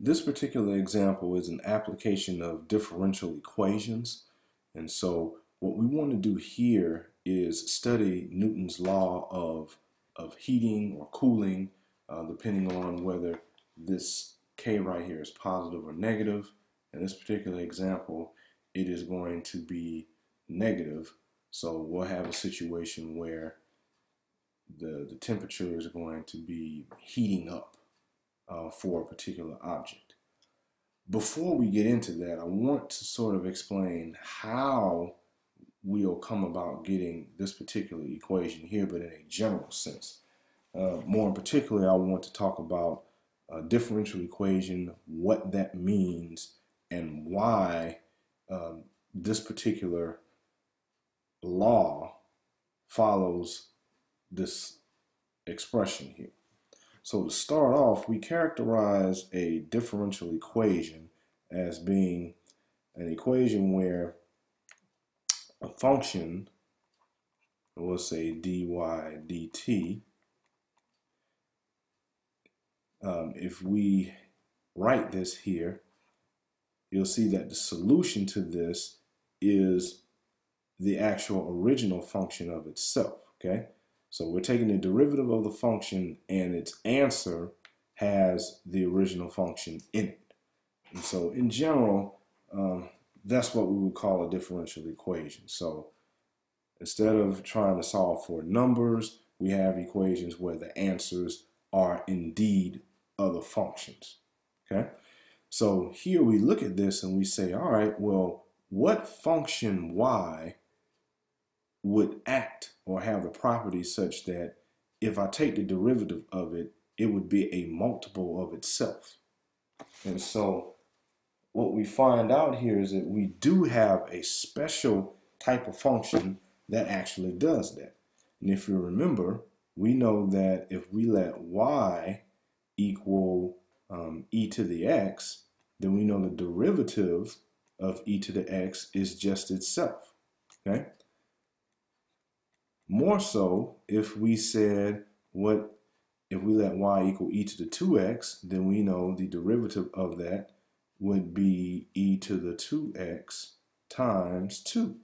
This particular example is an application of differential equations. And so what we want to do here is study Newton's law of heating or cooling, depending on whether this K right here is positive or negative. In this particular example, it is going to be negative. So we'll have a situation where the temperature is going to be heating up for a particular object. Before we get into that, I want to sort of explain how we'll come about getting this particular equation here, but in a general sense. More in particular, I want to talk about a differential equation, what that means, and why this particular law follows this expression here. So to start off, we characterize a differential equation as being an equation where a function, we'll say dy dt, if we write this here, you'll see that the solution to this is the actual original function of itself, okay? So we're taking the derivative of the function and its answer has the original function in it. And so in general, that's what we would call a differential equation. So instead of trying to solve for numbers, we have equations where the answers are indeed other functions, okay? So here we look at this and we say, all right, well, what function y would act or have the property such that if I take the derivative of it, it would be a multiple of itself? And so what we find out here is that we do have a special type of function that actually does that. And if you remember, we know that if we let y equal e to the x, then we know the derivative of e to the x is just itself, okay? More so, if we said if we let y equal e to the 2x, then we know the derivative of that would be e to the 2x times 2.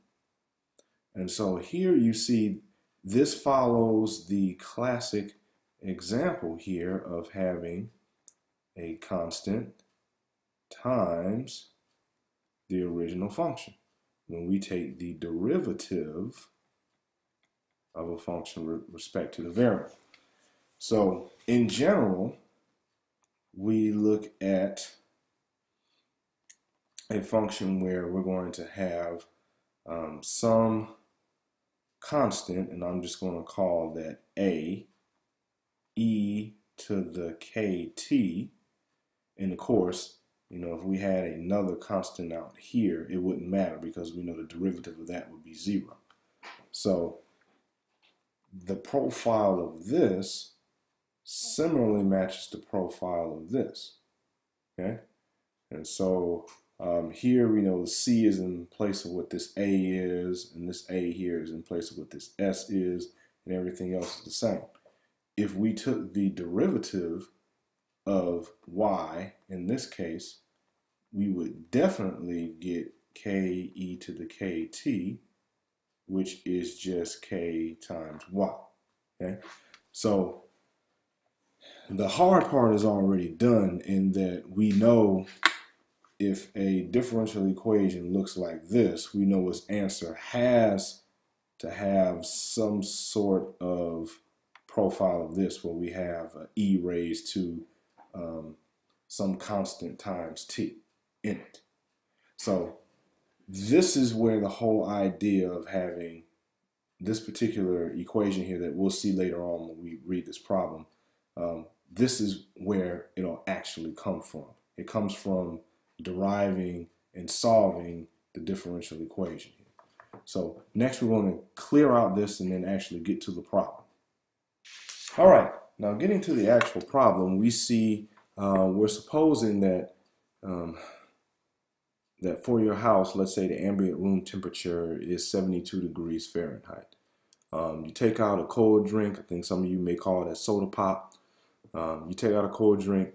And so here you see this follows the classic example here of having a constant times the original function. When we take the derivative of a function with respect to the variable. So in general, we look at a function where we're going to have some constant, and I'm just going to call that a, e to the kt. And of course, you know, if we had another constant out here, it wouldn't matter because we know the derivative of that would be 0. So the profile of this similarly matches the profile of this, okay? And so here we know the C is in place of what this A is, and this A here is in place of what this S is, and everything else is the same. If we took the derivative of y in this case, we would definitely get k e to the kt, which is just k times y, okay? So the hard part is already done in that we know if a differential equation looks like this, we know its answer has to have some sort of profile of this where we have e raised to some constant times t in it. So this is where the whole idea of having this particular equation here that we'll see later on when we read this problem, this is where it'll actually come from. It comes from deriving and solving the differential equation. So next we're going to clear out this and then actually get to the problem. All right, now getting to the actual problem, we see we're supposing that that for your house, let's say the ambient room temperature is 72 degrees Fahrenheit. You take out a cold drink. I think some of you may call it a soda pop. You take out a cold drink.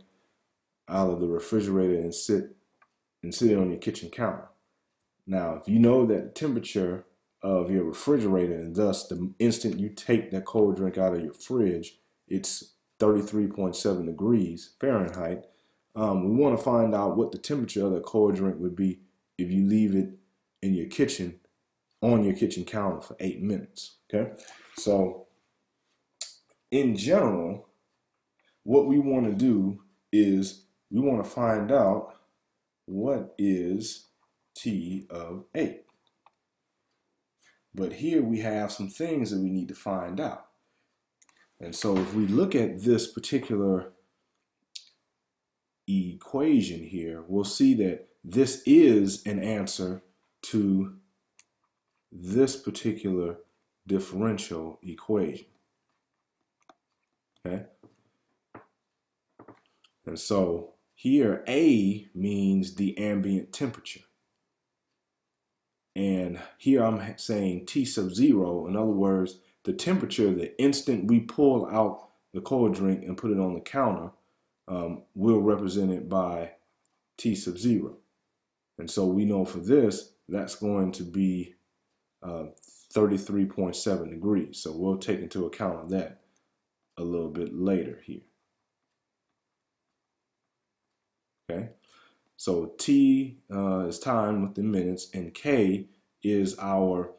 out of the refrigerator and sit it on your kitchen counter. Now, if you know that the temperature of your refrigerator, and thus the instant you take that cold drink out of your fridge, it's 33.7 degrees Fahrenheit, we want to find out what the temperature of the cold drink would be if you leave it in your kitchen, on your kitchen counter for 8 minutes, okay? So in general, what we want to do is we want to find out what is T of 8. But here we have some things that we need to find out. And so if we look at this particular equation here, we'll see that this is an answer to this particular differential equation. Okay? And so here A means the ambient temperature. And here I'm saying T sub 0, in other words, the temperature the instant we pull out the cold drink and put it on the counter will represent it by T sub 0. And so we know for this, that's going to be 33.7 degrees. So we'll take into account of that a little bit later here. Okay, so T is time within minutes, and K is our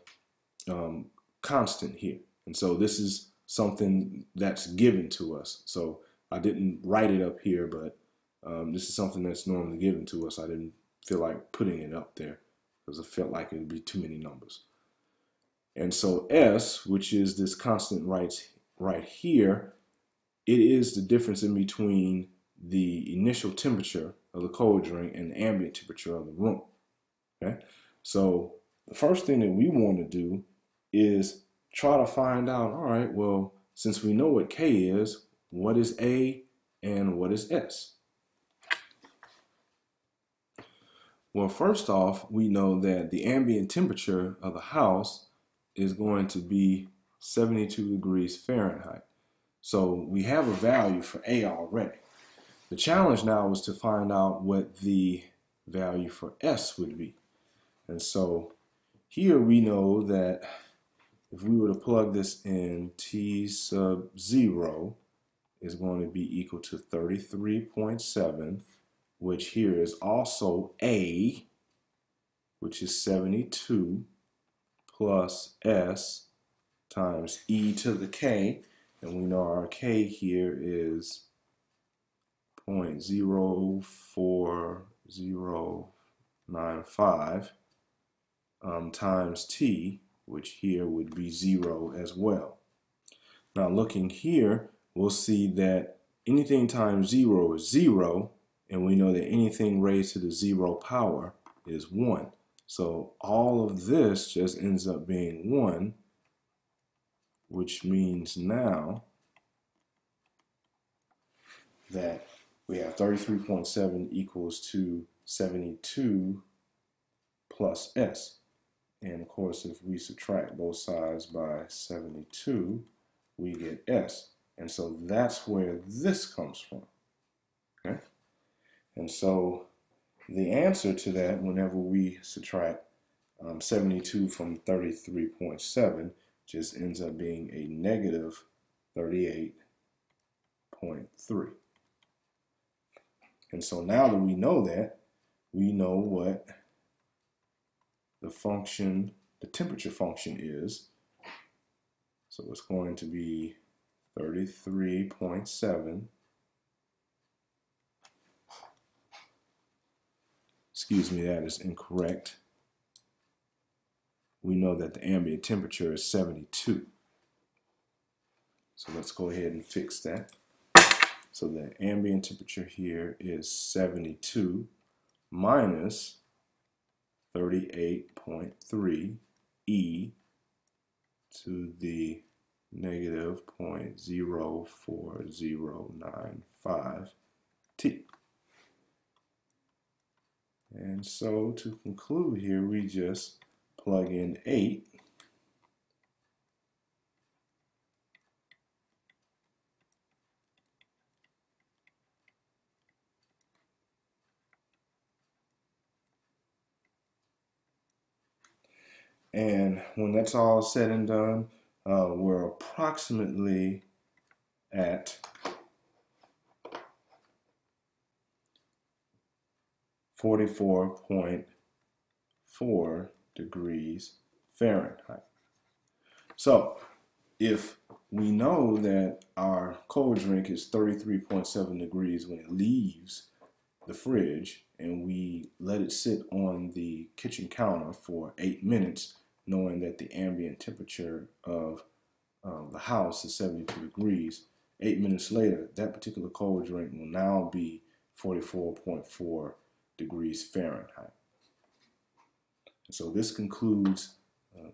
constant here. And so this is something that's given to us. So I didn't write it up here, but this is something that's normally given to us. I didn't feel like putting it up there because I felt like it would be too many numbers. And so S, which is this constant right here, it is the difference in between the initial temperature of the cold drink and the ambient temperature of the room. Okay, so the first thing that we want to do is try to find out, all right, well, since we know what K is, what is A and what is S? Well, first off, we know that the ambient temperature of the house is going to be 72 degrees Fahrenheit. So we have a value for A already. The challenge now is to find out what the value for S would be. And so here we know that if we were to plug this in, T sub 0 is going to be equal to 33.7, which here is also A, which is 72, plus S times e to the K. And we know our K here is 0.04095 times T, which here would be 0 as well. Now looking here, we'll see that anything times 0 is 0, and we know that anything raised to the 0 power is 1. So all of this just ends up being 1, which means now that we have 33.7 equals to 72 plus S. And of course, if we subtract both sides by 72, we get S. And so that's where this comes from. Okay? And so the answer to that, whenever we subtract 72 from 33.7, just ends up being a negative 38.3. And so now that we know that, we know what the function, the temperature function is. So it's going to be 33.7. Excuse me, that is incorrect. We know that the ambient temperature is 72. So let's go ahead and fix that. So the ambient temperature here is 72 minus 38.3 e to the negative 0.04095 t. And so to conclude here, we just plug in 8. And when that's all said and done, we're approximately at 44.4 degrees Fahrenheit. So if we know that our cold drink is 33.7 degrees when it leaves the fridge, and we let it sit on the kitchen counter for 8 minutes, knowing that the ambient temperature of the house is 72 degrees, 8 minutes later, that particular cold drink will now be 44.4 degrees Fahrenheit. So this concludes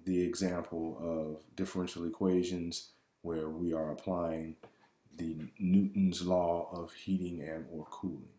the example of differential equations where we are applying the Newton's law of heating and or cooling.